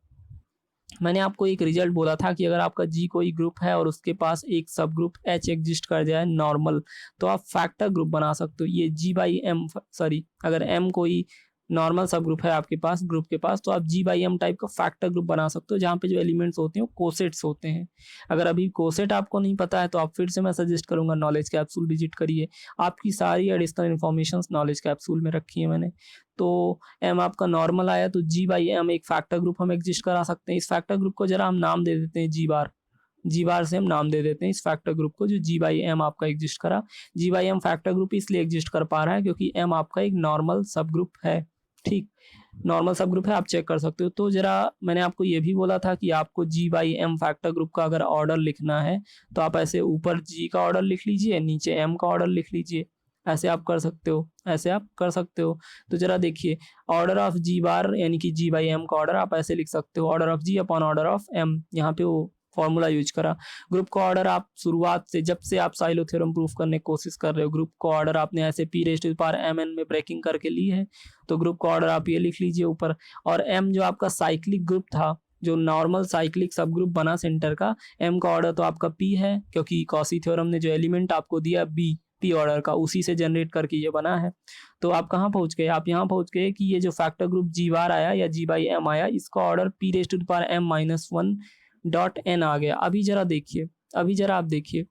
मैंने आपको एक रिजल्ट बोला था कि अगर आपका जी कोई ग्रुप है और उसके पास एक सब ग्रुप एच एग्जिस्ट कर जाए नॉर्मल, तो आप फैक्टर ग्रुप बना सकते हो। ये जी बाई एम, सॉरी, अगर एम कोई नॉर्मल सब ग्रुप है आपके पास, ग्रुप के पास, तो आप जी बाई एम टाइप का फैक्टर ग्रुप बना सकते हो, जहाँ पे जो एलिमेंट्स होते हैं वो कोसेट्स होते हैं। अगर अभी कोसेट आपको नहीं पता है तो आप फिर से मैं सजेस्ट करूंगा नॉलेज कैप्सूल विजिट करिए, आपकी सारी एडिशनल इन्फॉर्मेशन नॉलेज कैप्सूल में रखी है मैंने। तो एम आपका नॉर्मल आया तो जी बाई एम एक फैक्टर ग्रुप हम एग्जिस्ट करा सकते हैं। इस फैक्टर ग्रुप को जरा हम नाम दे देते हैं जी बार, जी बार से हम नाम दे देते हैं इस फैक्टर ग्रुप को जो जी बाई एम आपका एग्जिस्ट करा। जी बाई एम फैक्टर ग्रुप इसलिए एग्जिस्ट कर पा रहा है क्योंकि एम आपका एक नॉर्मल सब ग्रुप है, ठीक, नॉर्मल सब ग्रुप है, आप चेक कर सकते हो। तो जरा मैंने आपको ये भी बोला था कि आपको जी बाई एम फैक्टर ग्रुप का अगर ऑर्डर लिखना है तो आप ऐसे ऊपर जी का ऑर्डर लिख लीजिए, नीचे एम का ऑर्डर लिख लीजिए, ऐसे आप कर सकते हो, ऐसे आप कर सकते हो। तो जरा देखिए, ऑर्डर ऑफ जी बार यानी कि जी बाई एम का ऑर्डर आप ऐसे लिख सकते हो, order of G upon order of M, यहाँ पे वो फॉर्मूला यूज करा। ग्रुप का ऑर्डर आप शुरुआत से, जब से आप साइलो थ्योरम प्रूफ करने की कोशिश कर रहे हो, ग्रुप का ऑर्डर आपने ऐसे p raise to the power m n में ब्रेकिंग करके ली है, तो ग्रुप का ऑर्डर आप ये लिख लीजिए ऊपर। और एम जो आपका साइक्लिक ग्रुप था, जो नॉर्मल साइक्लिक सब ग्रुप बना सेंटर का, एम का ऑर्डर तो आपका पी है, क्योंकि कॉशी थ्योरम ने जो एलिमेंट आपको दिया बी पी ऑर्डर का, उसी से जनरेट करके ये बना है। तो आप कहाँ पहुंच गए? आप यहाँ पहुंच गए कि ये जो फैक्टर ग्रुप जी बार आया या जी बाई एम आया, इसका order P raise to the power M minus one dot N आ गया। अभी जरा देखिए, अभी जरा आप देखिए,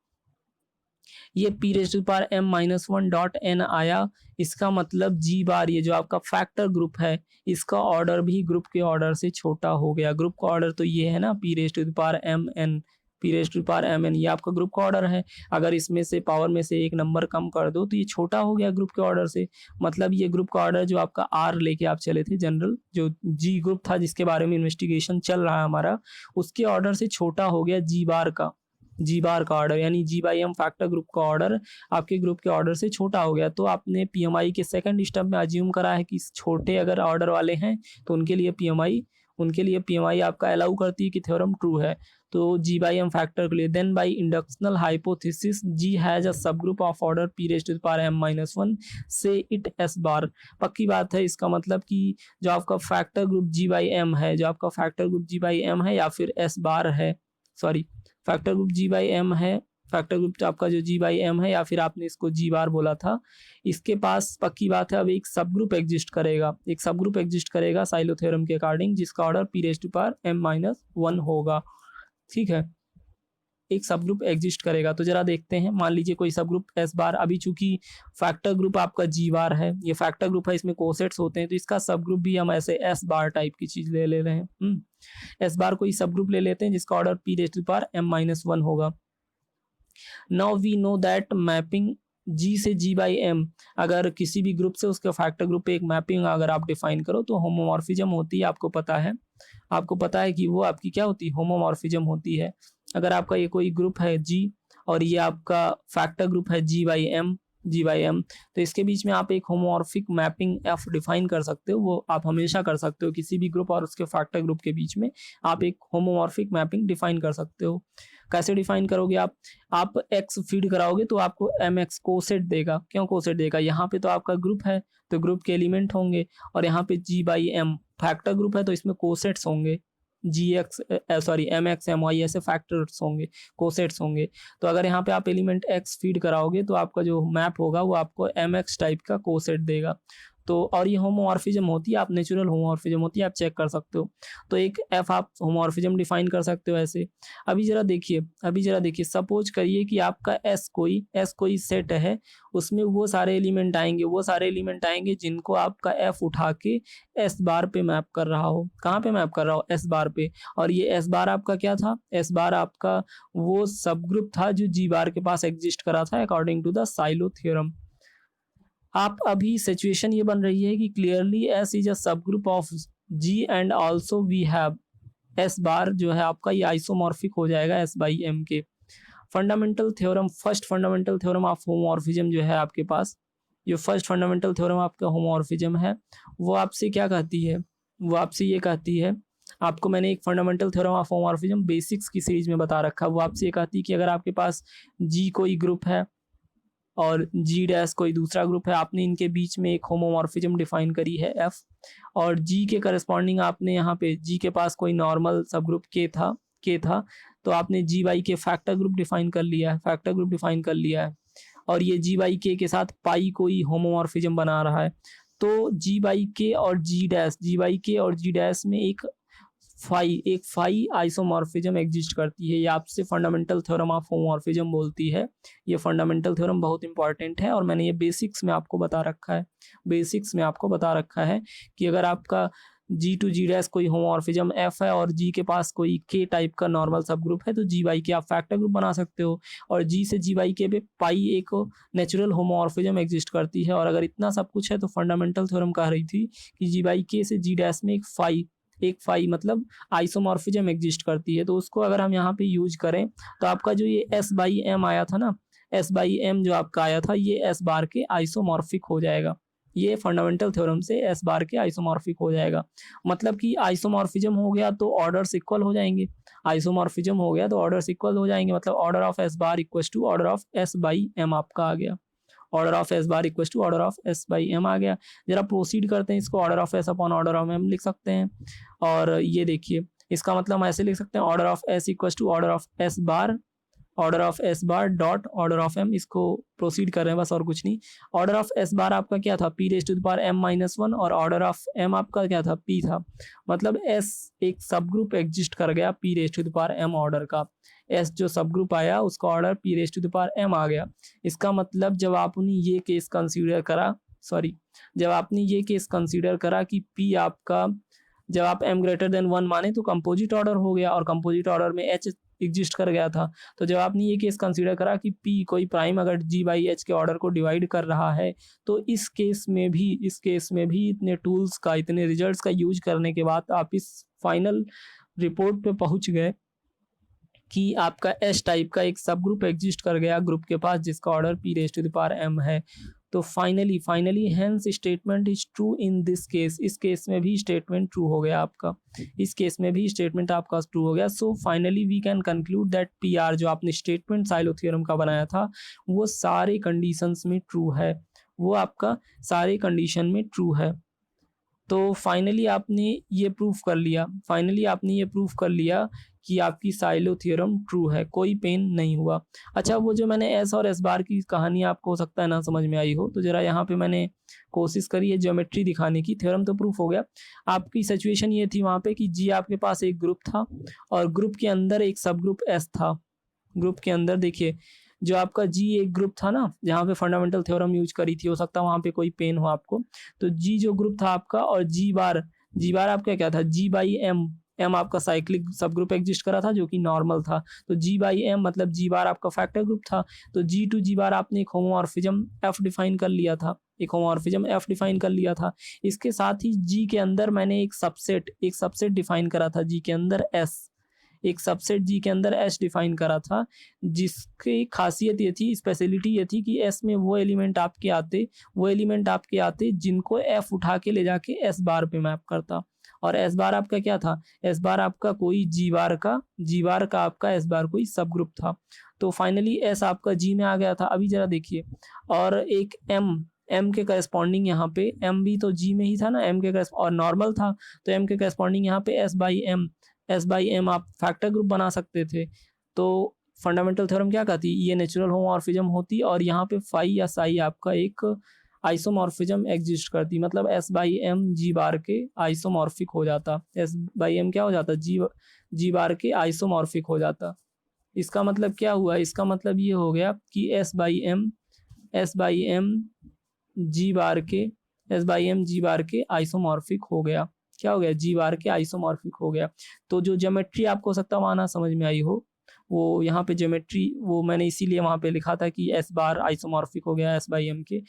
ये P raise to the power M minus one dot N आया, इसका मतलब जी बार ये जो आपका फैक्टर ग्रुप है, इसका ऑर्डर भी ग्रुप के ऑर्डर से छोटा हो गया। ग्रुप का ऑर्डर तो ये है ना, p raise to the power m n, p raise to the power m n, ये आपका ग्रुप का ऑर्डर है। अगर इसमें से पावर में से एक नंबर कम कर दो तो ये छोटा हो गया ग्रुप के ऑर्डर से। मतलब ये ग्रुप का ऑर्डर जो आपका आर लेके आप चले थे, जनरल जो जी ग्रुप था जिसके बारे में इन्वेस्टिगेशन चल रहा है हमारा, उसके ऑर्डर से छोटा हो गया जी बार का, जी बार का ऑर्डर, यानी जी बाई एम फैक्टर ग्रुप का ऑर्डर आपके ग्रुप के ऑर्डर से छोटा हो गया। तो आपने पीएमआई के सेकंड स्टेप में अज्यूम करा है कि छोटे अगर ऑर्डर वाले हैं तो उनके लिए पीएमआई आपका अलाउ करती है कि थ्योरम ट्रू है। तो जी बाई एम फैक्टर के लिए then by inductional hypothesis G has a subgroup of order P raise to the power M minus one से इट एस बार। पक्की बात है, इसका मतलब कि जो आपका factor group G by M है, जो आपका factor group G by M है या फिर एस बार है, sorry factor group G by M है, फैक्टर ग्रुप आपका जो जी बाई एम है या फिर आपने इसको जी बार बोला था, इसके पास पक्की बात है अब एक सब ग्रुप एग्जिस्ट करेगा, एक सब ग्रुप एग्जिस्ट करेगा साइलो थ्योरम के अकॉर्डिंग, जिसका order P raise to power M minus one होगा। ठीक है, एक सब ग्रुप एग्जिस्ट करेगा। तो जरा देखते हैं, मान लीजिए कोई सब ग्रुप एस बार, अभी चूंकि फैक्टर ग्रुप आपका जी बार है, ये फैक्टर ग्रुप है, इसमें कोसेट्स होते हैं, तो इसका सब ग्रुप भी हम ऐसे एस बार टाइप की चीज ले रहे हैं। एस बार कोई सब ग्रुप ले लेते हैं जिसका order P raise to power M minus one होगा। Now we know that mapping G से जी बाई एम, अगर किसी भी ग्रुप से उसके फैक्टर ग्रुप पे एक मैपिंग अगर आप डिफाइन करो तो होमोमॉर्फिज्म होती है, आपको पता है, आपको पता है कि वो आपकी क्या होती है, होमोमॉर्फिज्म होती है। अगर आपका ये कोई ग्रुप है जी और ये आपका फैक्टर ग्रुप है G by M, G by M, तो इसके बीच में आप एक होमोमॉर्फिक मैपिंग एफ डिफाइन कर सकते हो, वो आप हमेशा कर सकते हो, किसी भी ग्रुप और उसके फैक्टर ग्रुप के बीच में आप एक होमोमॉर्फिक मैपिंग डिफाइन कर सकते हो। कैसे डिफाइन करोगे आप एक्स फीड कराओगे तो आपको एम एक्स कोसेट देगा। क्यों कोसेट देगा, यहाँ पे तो आपका ग्रुप है तो ग्रुप के एलिमेंट होंगे, और यहाँ पे G by M factor group है तो इसमें कोसेट्स होंगे, G X sorry M X M Y ऐसे फैक्टर्स होंगे, कोसेट्स होंगे। तो अगर यहाँ पे आप एलिमेंट एक्स फीड कराओगे तो आपका जो मैप होगा वो आपको एम एक्स टाइप का कोसेट देगा। तो और ये होमोमॉर्फिज्म होती है, आप नेचुरल होमोमॉर्फिज्म होती है, आप चेक कर सकते हो। तो एक एफ आप होमोमॉर्फिज्म डिफाइन कर सकते हो ऐसे। अभी जरा देखिए सपोज करिए कि आपका एस कोई सेट है, उसमें वो सारे एलिमेंट आएंगे जिनको आपका एफ उठा के एस बार पे मैप कर रहा हो। कहाँ पे मैप कर रहा हो, एस बार पे। और ये एस बार आपका क्या था, एस बार आपका वो सब ग्रुप था जो जी बार के पास एग्जिस्ट करा था according to the Sylow theorem. आप अभी सिचुएशन ये बन रही है कि clearly S is a subgroup of G and also we have S bar, जो है आपका ये आइसोमॉर्फिक हो जाएगा एस बाई एम के। Fundamental theorem, first fundamental theorem of homomorphism जो है आपके पास, जो फर्स्ट फंडामेंटल थ्योरम आपका होमोमॉर्फिज्म है, वो आपसे क्या कहती है, वो आपसे ये कहती है, आपको मैंने एक fundamental theorem of homomorphism basics की सीरीज में बता रखा है, वो आपसे ये कहती है कि अगर आपके पास जी कोई ग्रुप है और जी डैश कोई दूसरा ग्रुप है, आपने इनके बीच में एक होमोमॉर्फिज्म डिफाइन करी है एफ, और जी के करस्पॉन्डिंग आपने यहाँ पे जी के पास कोई नॉर्मल सब ग्रुप के था, तो आपने जी बाई के फैक्टर ग्रुप डिफाइन कर लिया है, और ये जी बाई के साथ पाई कोई होमोमॉर्फिज्म बना रहा है। तो जी बाई के और जी डैश में एक फाई आइसोमॉर्फिज्म एग्जिस्ट करती है, ये आपसे फंडामेंटल थ्योरम ऑफ होमोमॉर्फिज्म बोलती है। ये फंडामेंटल थ्योरम बहुत इंपॉर्टेंट है और मैंने ये बेसिक्स में आपको बता रखा है कि अगर आपका जी टू जी डैश कोई होमोमॉर्फिज्म एफ है और जी के पास कोई के टाइप का नॉर्मल सब ग्रुप है, तो जी बाई के आप फैक्टर ग्रुप बना सकते हो, और जी से जी बाई के पे पाई एक नेचुरल होमोमॉर्फिज्म एग्जिस्ट करती है। और अगर इतना सब कुछ है तो फंडामेंटल थ्योरम कह रही थी कि जी बाई के से जी डैश में एक फाई मतलब आइसोमॉर्फिज्म एग्जिस्ट करती है। तो उसको अगर हम यहाँ पे यूज करें तो आपका जो ये एस बाई एम आया था ना, एस बाई एम जो आपका आया था, ये एस बार के आइसोमॉर्फिक हो जाएगा, ये फंडामेंटल थ्योरम से एस बार के आइसोमॉर्फिक हो जाएगा। मतलब कि आइसोमॉर्फिज्म हो गया तो ऑर्डर्स इक्वल हो जाएंगे, मतलब order of S bar equal to order of S by M आपका आ गया, order of S bar equal to order of S by M आ गया। जरा प्रोसीड करते हैं, इसको order of S upon order of M लिख सकते हैं, और ये देखिए इसका मतलब हम ऐसे लिख सकते हैं, order of s equal to order of S bar dot order of m, इसको प्रोसीड कर रहे हैं बस और कुछ नहीं। ऑर्डर ऑफ एस बार आपका क्या था, p raise to the power M minus one, और ऑर्डर ऑफ एम आपका क्या था, पी था, मतलब एस एक सब ग्रुप एग्जिस्ट कर गया P raise to the power M order का, एस जो सब ग्रुप आया उसका order P raise to the power M आ गया। इसका मतलब जब आपने ये केस कंसीडर करा कि पी आपका, जब आप m ग्रेटर देन 1 माने तो कंपोजिट ऑर्डर हो गया, और कंपोजिट ऑर्डर में h एग्जिस्ट कर गया था। तो जब आपने ये केस कंसीडर करा कि p कोई प्राइम अगर g बाई h के ऑर्डर को डिवाइड कर रहा है, तो इस केस में भी इतने टूल्स का, इतने रिजल्ट्स का यूज करने के बाद आप इस फाइनल रिपोर्ट पे पहुंच गए कि आपका एस टाइप का एक सब ग्रुप एग्जिस्ट कर गया ग्रुप के पास जिसका order P raise to the power m है। तो finally hence statement is true in this case, इस केस में भी स्टेटमेंट ट्रू हो गया आपका, इस केस में भी स्टेटमेंट आपका ट्रू हो गया। So finally we can conclude that p r जो आपने स्टेटमेंट साइलो थ्योरम का बनाया था वो सारे कंडीशंस में ट्रू है, वो आपका सारे कंडीशन में ट्रू है। तो फाइनली आपने ये प्रूफ कर लिया, कि आपकी साइलो थ्योरम ट्रू है, कोई पेन नहीं हुआ। अच्छा, वो जो मैंने एस और एस बार की कहानी आपको हो सकता है ना समझ में आई हो, तो जरा यहाँ पे मैंने कोशिश करी है ज्योमेट्री दिखाने की। थ्योरम तो प्रूफ हो गया, आपकी सिचुएशन ये थी वहाँ पे कि जी आपके पास एक ग्रुप था और ग्रुप के अंदर एक सब ग्रुप एस था। ग्रुप के अंदर देखिए जो आपका जी एक ग्रुप था ना जहाँ पे फंडामेंटल थ्योरम यूज करी थी, हो सकता है वहाँ पे कोई पेन हो आपको। तो जी जो ग्रुप था आपका और जी बार आपका क्या था, जी बाई एम, एम आपका साइक्लिक सब ग्रुप एग्जिस्ट करा था जो कि नॉर्मल था। तो जी बाई एम मतलब जी बार आपका फैक्टर ग्रुप था। तो जी टू जी बार आपने एक होमोमॉर्फिज्म एफ डिफाइन कर लिया था, इसके साथ ही जी के अंदर मैंने एक सबसेट डिफाइन करा था, जी के अंदर एस, एक सबसेट जी के अंदर एस डिफाइन करा था, जिसकी खासियत ये थी, स्पेशलिटी ये थी कि एस में वो एलिमेंट आपके आते जिनको एफ उठा के ले जाके एस बार पे मैप करता। और एस बार आपका क्या था, एस बार आपका कोई जी बार का आपका एस बार कोई सब ग्रुप था। तो फाइनली एस आपका जी में आ गया था। अभी जरा देखिए, और एक एम के करस्पॉन्डिंग यहाँ पे एम भी तो जी में ही था ना, एम के और नॉर्मल था, तो एम के करस्पॉन्डिंग यहाँ पे एस बाई एम आप फैक्टर ग्रुप बना सकते थे। तो फंडामेंटल थ्योरम क्या कहती, ये नेचुरल होमोमॉर्फिज्म होती और यहाँ पे फाई या साई आपका एक आइसोमॉर्फिज्म एग्जिस्ट करती, मतलब एस बाई एम जी बार के आइसोमॉर्फिक हो जाता, एस बाई एम क्या हो जाता, जी बार के आइसोमॉर्फिक हो जाता। इसका मतलब क्या हुआ, इसका मतलब ये हो गया कि एस बाई एम जी बार के आइसोमॉर्फिक हो गया। क्या हो गया, जी बार के आइसोमॉर्फिक हो गया। तो जो ज्योमेट्री आपको हो सकता है वहाँ ना समझ में आई हो, वो यहाँ पे ज्योमेट्री वो मैंने इसीलिए वहाँ पे लिखा था कि एस बार आइसोमॉर्फिक हो गया एस बाई एम के।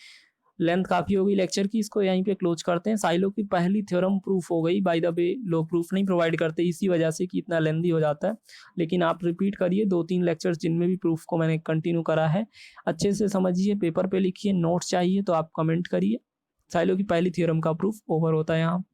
लेंथ काफ़ी होगी लेक्चर की, इसको यहीं पे क्लोज करते हैं। साइलो की पहली थ्योरम प्रूफ हो गई। बाय द वे लोग प्रूफ नहीं प्रोवाइड करते इसी वजह से कि इतना लेंदी हो जाता है, लेकिन आप रिपीट करिए 2-3 लेक्चर्स जिनमें भी प्रूफ को मैंने कंटिन्यू करा है, अच्छे से समझिए, पेपर पे लिखिए, नोट्स चाहिए तो आप कमेंट करिए। साइलो की पहली थ्योरम का प्रूफ ओवर होता है यहाँ।